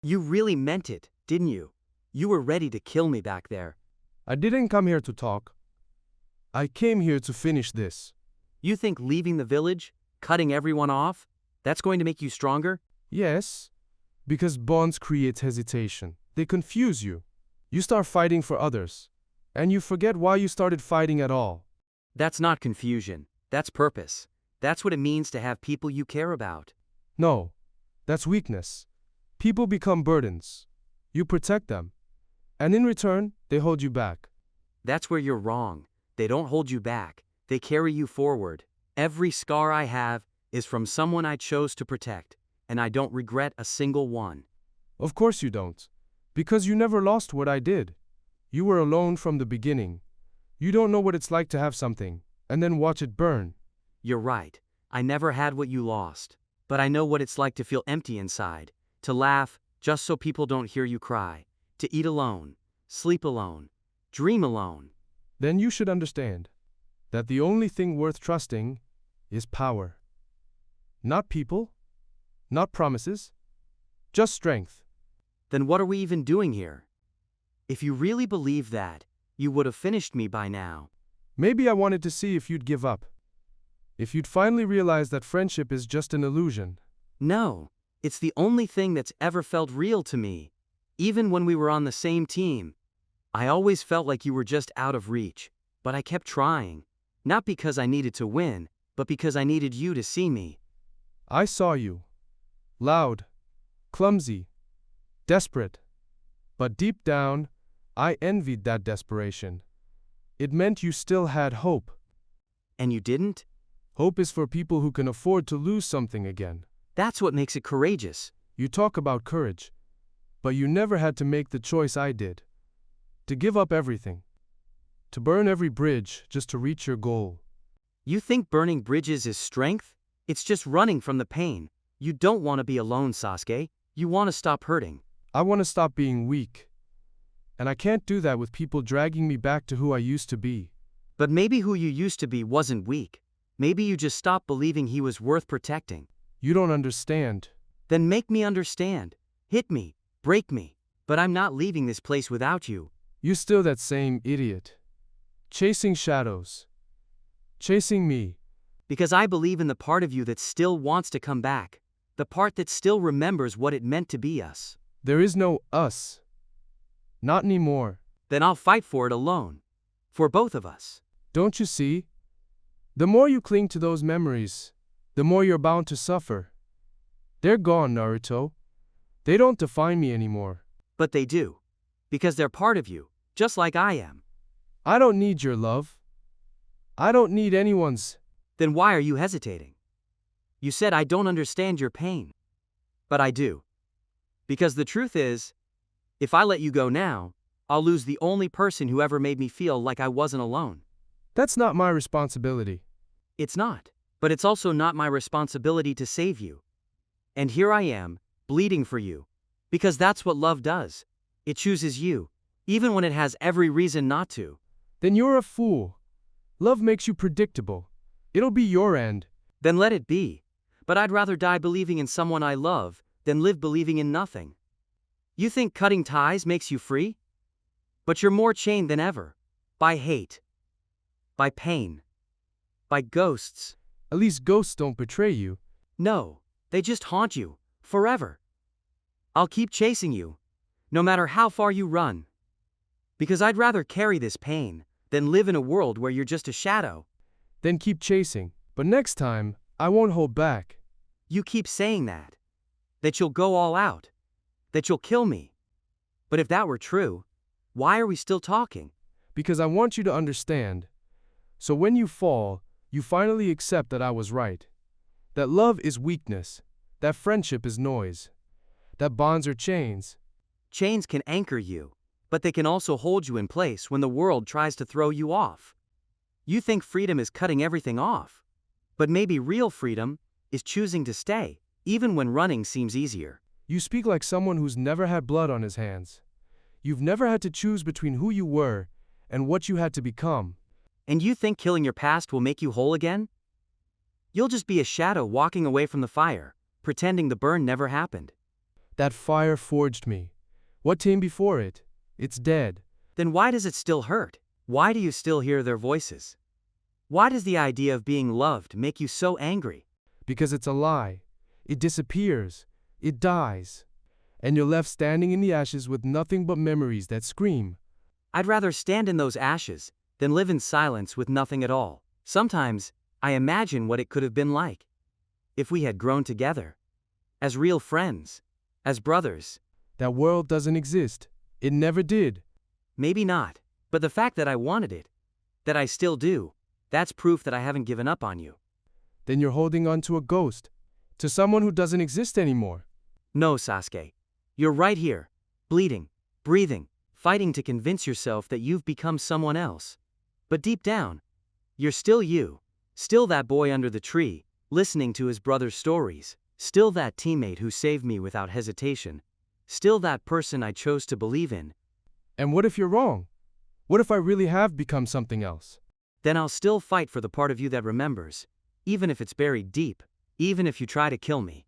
You really meant it, didn't you? You were ready to kill me back there. I didn't come here to talk. I came here to finish this. You think leaving the village, cutting everyone off, that's going to make you stronger? Yes, because bonds create hesitation. They confuse you. You start fighting for others, and you forget why you started fighting at all. That's not confusion. That's purpose. That's what it means to have people you care about. No, that's weakness. People become burdens. You protect them, and in return, they hold you back. That's where you're wrong. They don't hold you back. They carry you forward. Every scar I have is from someone I chose to protect, and I don't regret a single one. Of course you don't, because you never lost what I did. You were alone from the beginning. You don't know what it's like to have something, and then watch it burn. You're right. I never had what you lost. But I know what it's like to feel empty inside, to laugh just so people don't hear you cry, to eat alone, sleep alone, dream alone. Then you should understand that the only thing worth trusting is power. Not people, not promises, just strength. Then what are we even doing here? If you really believe that, you would have finished me by now. Maybe I wanted to see if you'd give up. If you'd finally realize that friendship is just an illusion. No, it's the only thing that's ever felt real to me. Even when we were on the same team, I always felt like you were just out of reach. But I kept trying. Not because I needed to win, but because I needed you to see me. I saw you. Loud, clumsy, desperate. But deep down, I envied that desperation. It meant you still had hope. And you didn't? Hope is for people who can afford to lose something again. That's what makes it courageous. You talk about courage, but you never had to make the choice I did. To give up everything. To burn every bridge just to reach your goal. You think burning bridges is strength? It's just running from the pain. You don't want to be alone, Sasuke. You want to stop hurting. I want to stop being weak. And I can't do that with people dragging me back to who I used to be. But maybe who you used to be wasn't weak. Maybe you just stopped believing he was worth protecting. You don't understand. Then make me understand. Hit me, break me. But I'm not leaving this place without you. You're still that same idiot. Chasing shadows. Chasing me. Because I believe in the part of you that still wants to come back. The part that still remembers what it meant to be us. There is no us. Not anymore. Then I'll fight for it alone. For both of us. Don't you see? The more you cling to those memories, the more you're bound to suffer. They're gone, Naruto. They don't define me anymore. But they do. Because they're part of you, just like I am. I don't need your love. I don't need anyone's. Then why are you hesitating? You said I don't understand your pain. But I do. Because the truth is, if I let you go now, I'll lose the only person who ever made me feel like I wasn't alone. That's not my responsibility. It's not. But it's also not my responsibility to save you. And here I am, bleeding for you. Because that's what love does. It chooses you, even when it has every reason not to. Then you're a fool. Love makes you predictable. It'll be your end. Then let it be. But I'd rather die believing in someone I love than live believing in nothing. You think cutting ties makes you free? But you're more chained than ever. By hate. By pain. By ghosts. At least ghosts don't betray you. No, they just haunt you. Forever. I'll keep chasing you. No matter how far you run. Because I'd rather carry this pain than live in a world where you're just a shadow. Then keep chasing. But next time, I won't hold back. You keep saying that. That you'll go all out. That you'll kill me. But if that were true, why are we still talking? Because I want you to understand. So when you fall, you finally accept that I was right. That love is weakness. That friendship is noise. That bonds are chains. Chains can anchor you, but they can also hold you in place when the world tries to throw you off. You think freedom is cutting everything off. But maybe real freedom is choosing to stay, even when running seems easier. You speak like someone who's never had blood on his hands. You've never had to choose between who you were and what you had to become. And you think killing your past will make you whole again? You'll just be a shadow walking away from the fire, pretending the burn never happened. That fire forged me. What came before it? It's dead. Then why does it still hurt? Why do you still hear their voices? Why does the idea of being loved make you so angry? Because it's a lie. It disappears. It dies. And you're left standing in the ashes with nothing but memories that scream. I'd rather stand in those ashes than live in silence with nothing at all. Sometimes, I imagine what it could have been like if we had grown together. As real friends. As brothers. That world doesn't exist. It never did. Maybe not. But the fact that I wanted it, that I still do, that's proof that I haven't given up on you. Then you're holding on to a ghost. To someone who doesn't exist anymore. No, Sasuke. You're right here. Bleeding. Breathing. Fighting to convince yourself that you've become someone else. But deep down, you're still you. Still that boy under the tree, listening to his brother's stories. Still that teammate who saved me without hesitation. Still that person I chose to believe in. And what if you're wrong? What if I really have become something else? Then I'll still fight for the part of you that remembers, even if it's buried deep, even if you try to kill me.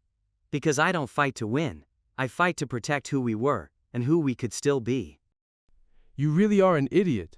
Because I don't fight to win, I fight to protect who we were, and who we could still be. You really are an idiot.